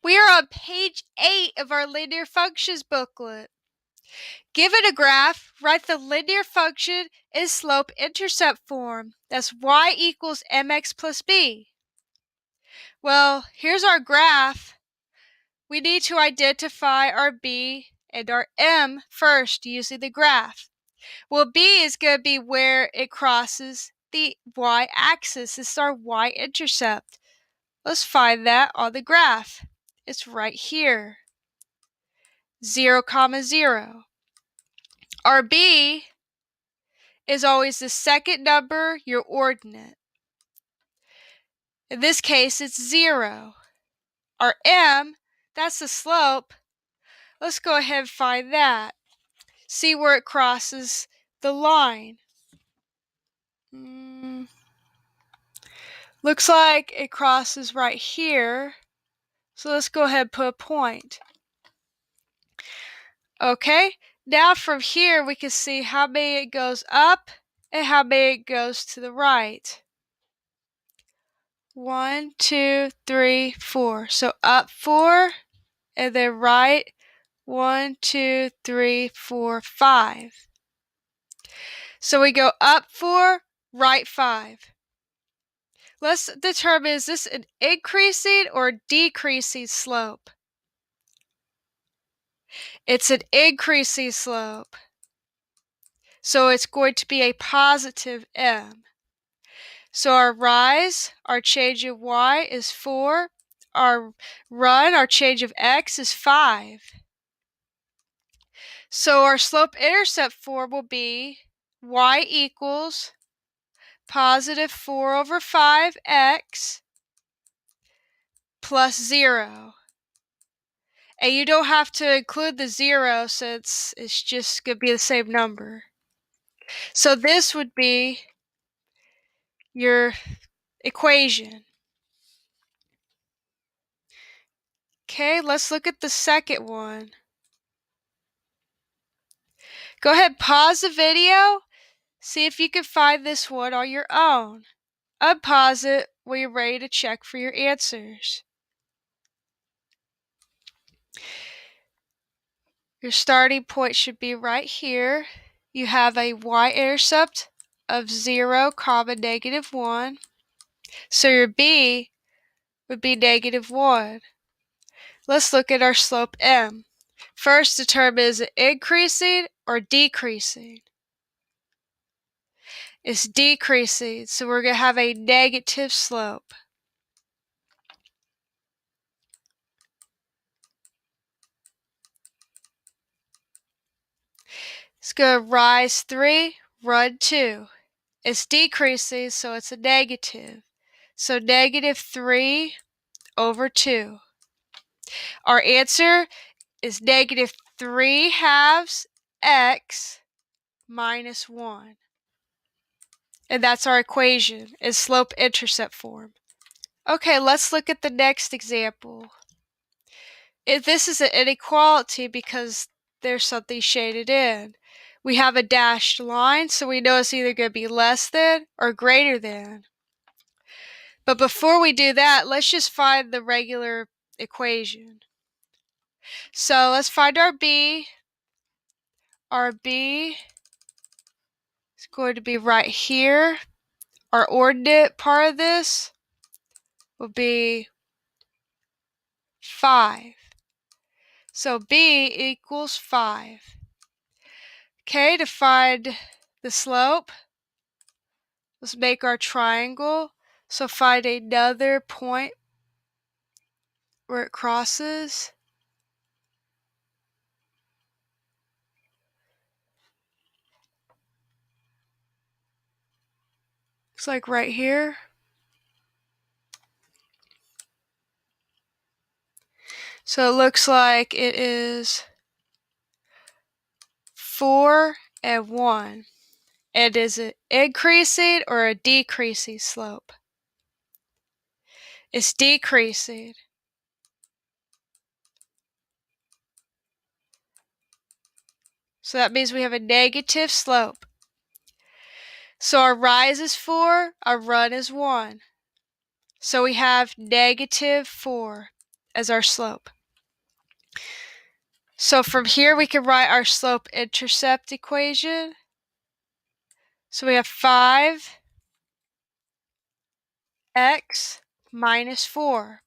We are on page 8 of our linear functions booklet. Given a graph, write the linear function in slope-intercept form. That's y equals mx plus b. Well, here's our graph. We need to identify our b and our m first using the graph. Well, b is going to be where it crosses the y-axis. This is our y-intercept. Let's find that on the graph. It's right here. 0, 0. Our b is always the second number, your ordinate. In this case, it's 0. Our m, that's the slope. Let's go ahead and find that. See where it crosses the line. Looks like it crosses right here. So let's go ahead and put a point. Okay, now from here we can see how many it goes up and how many it goes to the right. 1, 2, 3, 4. So up 4 and then right 1, 2, 3, 4, 5. So we go up 4, right 5. Let's determine, is this an increasing or decreasing slope? It's an increasing slope. So it's going to be a positive m. So our rise, our change of y is 4. Our run, our change of x is 5. So our slope-intercept form will be y equals positive 4 over 5x plus 0. And you don't have to include the 0 since it's just going to be the same number. So this would be your equation. Okay, let's look at the second one. Go ahead, pause the video. See if you can find this one on your own. Unpause it when you're ready to check for your answers. Your starting point should be right here. You have a y-intercept of 0, negative 1. So your b would be negative 1. Let's look at our slope m. First, determine is it increasing or decreasing? It's decreasing, so we're going to have a negative slope. It's going to rise 3, run 2. It's decreasing, so it's a negative. So negative 3 over 2. Our answer is negative 3 halves x minus 1. And that's our equation in slope-intercept form. Okay, let's look at the next example. This is an inequality because there's something shaded in. We have a dashed line, so we know it's either going to be less than or greater than. But before we do that, let's just find the regular equation. So let's find our b. Our b is going to be right here. Our ordinate part of this will be 5. So b equals 5. Okay, to find the slope, let's make our triangle. So find another point where it crosses. Looks like right here. So it looks like it is 4 and 1. And is it increasing or a decreasing slope? It's decreasing. So that means we have a negative slope. So our rise is 4, our run is 1. So we have negative 4. as our slope. So from here we can write our slope-intercept equation. So we have 5x minus 4.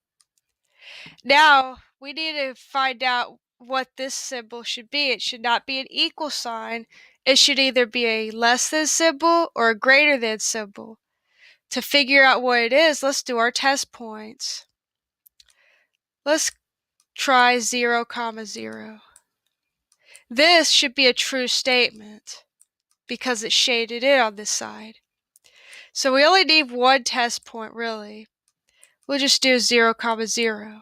Now we need to find out what this symbol should be. It should not be an equal sign. It should either be a less than symbol or a greater than symbol. To figure out what it is, let's do our test points. Let's try 0, 0. This should be a true statement because it's shaded in on this side. So we only need one test point, really. We'll just do 0, 0.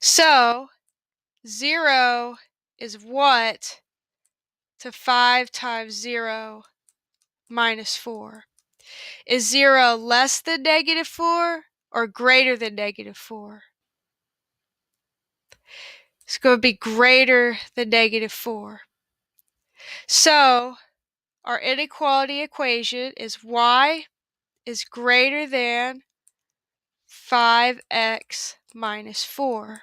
So 0 is what to 5 times 0 minus 4? Is 0 less than negative 4 or greater than negative 4? It's going to be greater than negative 4. So our inequality equation is y is greater than 5x minus 4.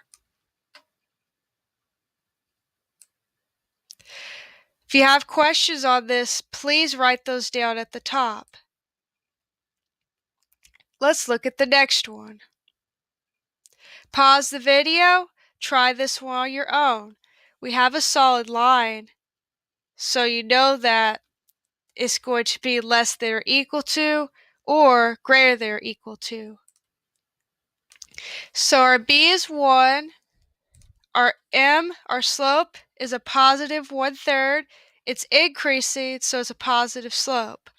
If you have questions on this, please write those down at the top. Let's look at the next one. Pause the video, try this one on your own. We have a solid line, so you know that it's going to be less than or equal to or greater than or equal to. So our b is 1, our m, our slope, is a positive 1/3. It's increasing, so it's a positive slope.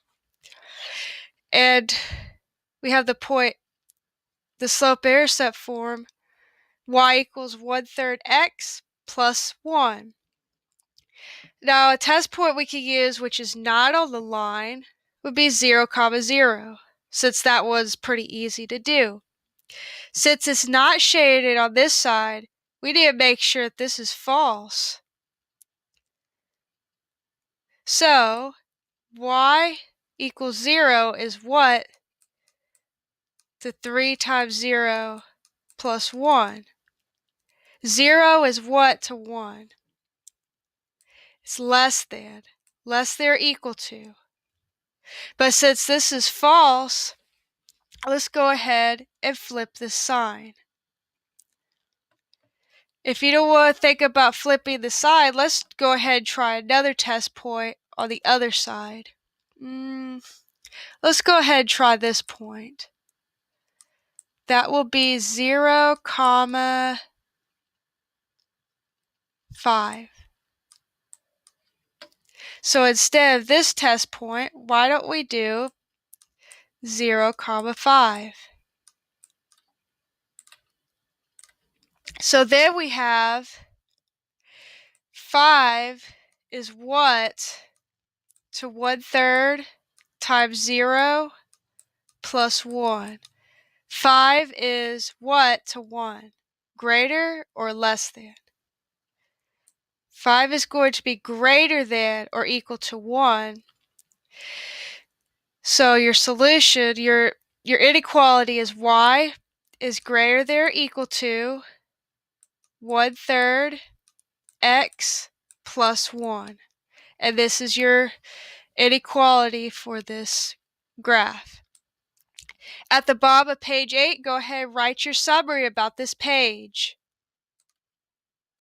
And we have the point, the slope-intercept form, y equals 1/3 x plus 1. Now a test point we could use, which is not on the line, would be 0, 0, since that was pretty easy to do. Since it's not shaded on this side, we need to make sure that this is false. So y equals 0 is what to 3 times 0 plus 1. 0 is what to 1? It's less than or equal to. But since this is false, let's go ahead and flip this sign. If you don't want to think about flipping the sign, let's go ahead and try another test point on the other side. Let's go ahead and try this point. That will be 0, 5. So instead of this test point, why don't we do 0, 5? So then we have 5 is what to 1/3 times 0 plus 1. 5 is what to 1? Greater or less than? 5 is going to be greater than or equal to 1. So your solution, your inequality is y is greater than or equal to 1/3 x plus 1. And this is your inequality for this graph. At the bottom of page 8, go ahead and write your summary about this page.